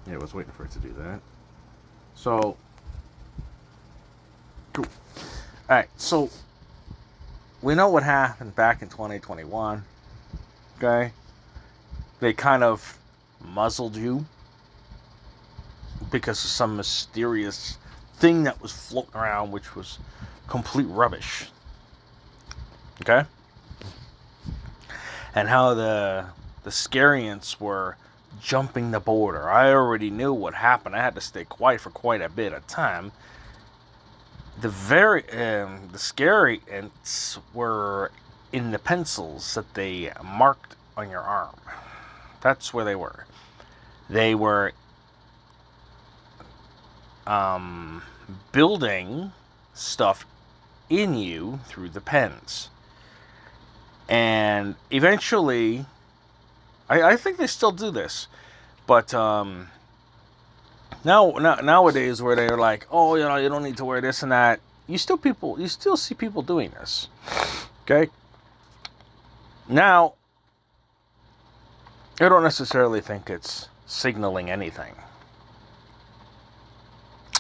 Yeah, I was waiting for it to do that. So, cool. All right. So we know what happened back in 2021. Okay, they kind of muzzled you because of some mysterious thing that was floating around, which was complete rubbish. Okay, and how the Scariants were jumping the border. I already knew what happened. I had to stay quiet for quite a bit of time. The Scariants were in the pencils that they marked on your arm. That's where they were. They were um, building stuff in you through the pens. And eventually, I think they still do this, but nowadays where they're like, oh, you don't need to wear this and that. You still see people doing this. Okay. Now, I don't necessarily think it's signaling anything.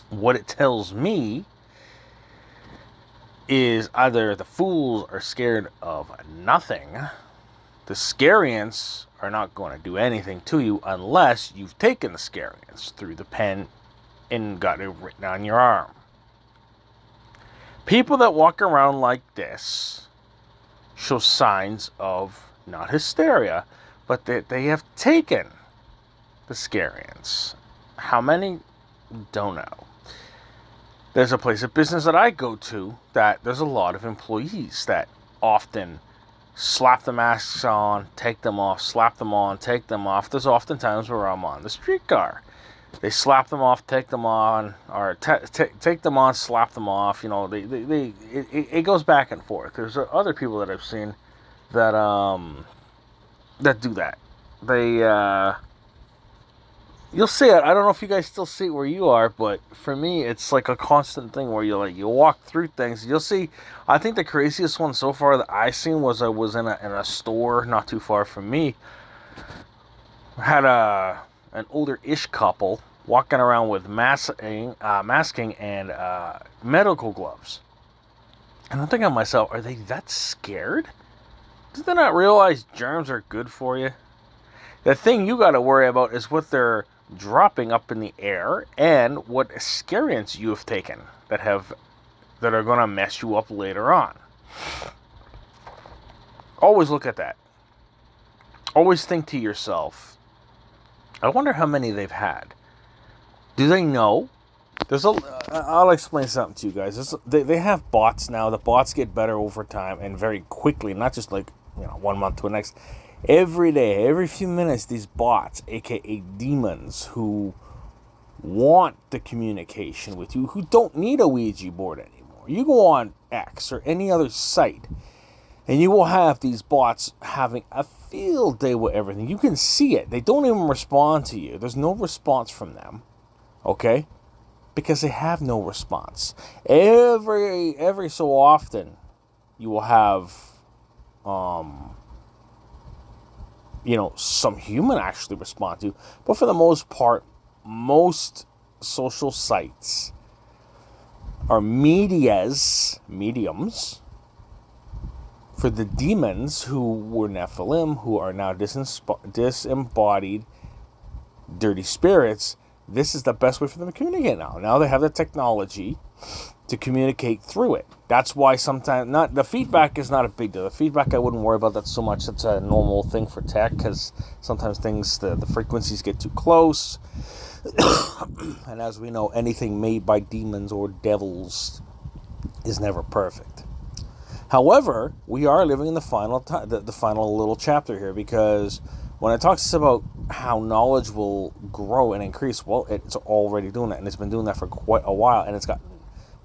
What it tells me is either the fools are scared of nothing. The Scariants are not going to do anything to you unless you've taken the Scariants through the pen and got it written on your arm. People that walk around like this show signs of not hysteria, but that they have taken the Scariants. How many? Don't know. There's a place of business that I go to that there's a lot of employees that often slap the masks on, take them off, slap them on, take them off. There's often times where I'm on the streetcar. They slap them off, take them on, or take them on, slap them off. You know, it goes back and forth. There's other people that I've seen that that do that. You'll see it. I don't know if you guys still see it where you are, but for me, it's like a constant thing where you walk through things. You'll see. I think the craziest one so far that I seen was I was in a store not too far from me. Had an older-ish couple walking around with masking and medical gloves, and I'm thinking to myself, are they that scared? Do they not realize germs are good for you? The thing you got to worry about is what they're dropping up in the air and what Scariants you have taken that are going to mess you up later on. Always look at that. Always think to yourself, I wonder how many they've had. Do they know? I'll explain something to you guys. They have bots now. The bots get better over time and very quickly, not just like 1 month to the next. Every day, every few minutes, these bots, aka demons, who want the communication with you, who don't need a Ouija board anymore. You go on X or any other site, and you will have these bots having a field day with everything. You can see it. They don't even respond to you. There's no response from them. Okay? Because they have no response. Every so often, you will have some human actually respond to. But for the most part, most social sites are mediums for the demons who were Nephilim, who are now disembodied dirty spirits. This is the best way for them to communicate now. Now they have the technology to communicate through it. That's why sometimes the feedback is not a big deal. The feedback I wouldn't worry about that so much. That's a normal thing for tech because sometimes the frequencies get too close. And as we know, anything made by demons or devils is never perfect. However, we are living in the final little chapter here, because when it talks about how knowledge will grow and increase, well, it's already doing that, and it's been doing that for quite a while, and it's gotten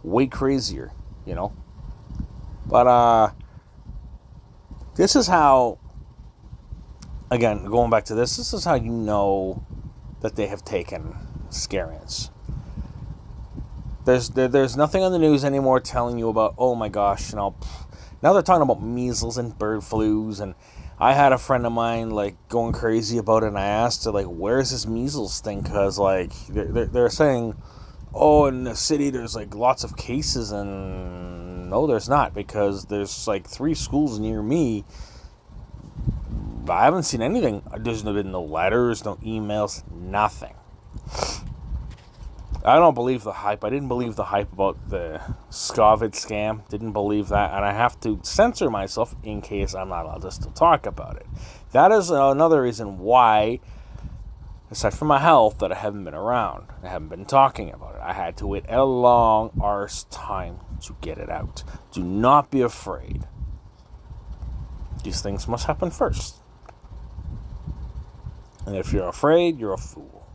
way crazier, But this is how, again, going back to this is how you know that they have taken Scariants. There's nothing on the news anymore telling you about, oh my gosh, now they're talking about measles and bird flus and I had a friend of mine like going crazy about it, and I asked her like, "Where's this measles thing?" Because like they're saying, "Oh, in the city there's like lots of cases," and no, there's not, because there's like 3 schools near me. I haven't seen anything. There's been no letters, no emails, nothing. I don't believe the hype. I didn't believe the hype about the SCOVID scam. Didn't believe that. And I have to censor myself in case I'm not allowed to still talk about it. That is another reason why, aside from my health, that I haven't been around. I haven't been talking about it. I had to wait a long arse time to get it out. Do not be afraid. These things must happen first. And if you're afraid, you're a fool.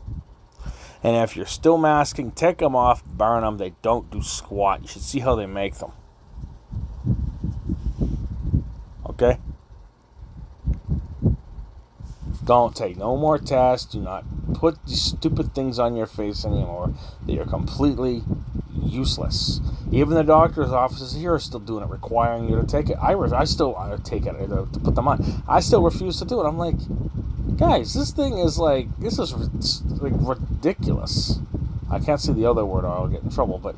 And if you're still masking, take them off, burn them. They don't do squat. You should see how they make them. Okay? Don't take no more tests. Do not put these stupid things on your face anymore. They are completely useless. Even the doctor's offices here are still doing it, requiring you to take it. I still take it to put them on. I still refuse to do it. I'm like, guys, this is like ridiculous. I can't say the other word or I'll get in trouble, but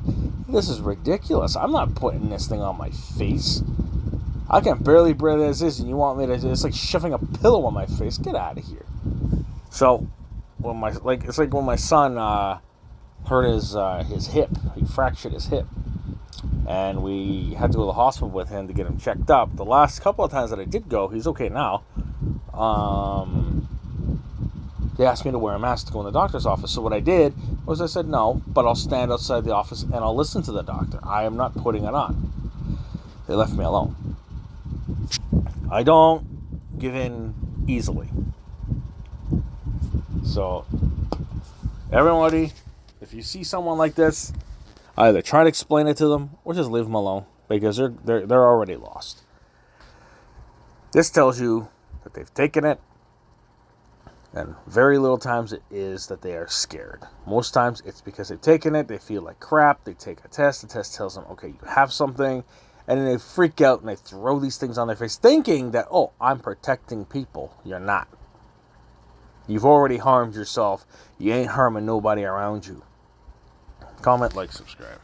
this is ridiculous. I'm not putting this thing on my face. I can barely breathe as is, and you want me to? It's like shoving a pillow on my face. Get out of here. So, it's like when my son hurt his hip. He fractured his hip, and we had to go to the hospital with him to get him checked up. The last couple of times that I did go, he's okay now. They asked me to wear a mask to go in the doctor's office. So what I did was I said no, but I'll stand outside the office and I'll listen to the doctor. I am not putting it on. They left me alone. I don't give in easily. So, everybody, if you see someone like this, either try to explain it to them or just leave them alone, because they're already lost. This tells you that they've taken it, and very little times it is that they are scared. Most times it's because they've taken it, they feel like crap, they take a test, the test tells them, okay, you have something, and then they freak out and they throw these things on their face thinking that, oh, I'm protecting people. You're not. You've already harmed yourself. You ain't harming nobody around you. Comment, like, subscribe.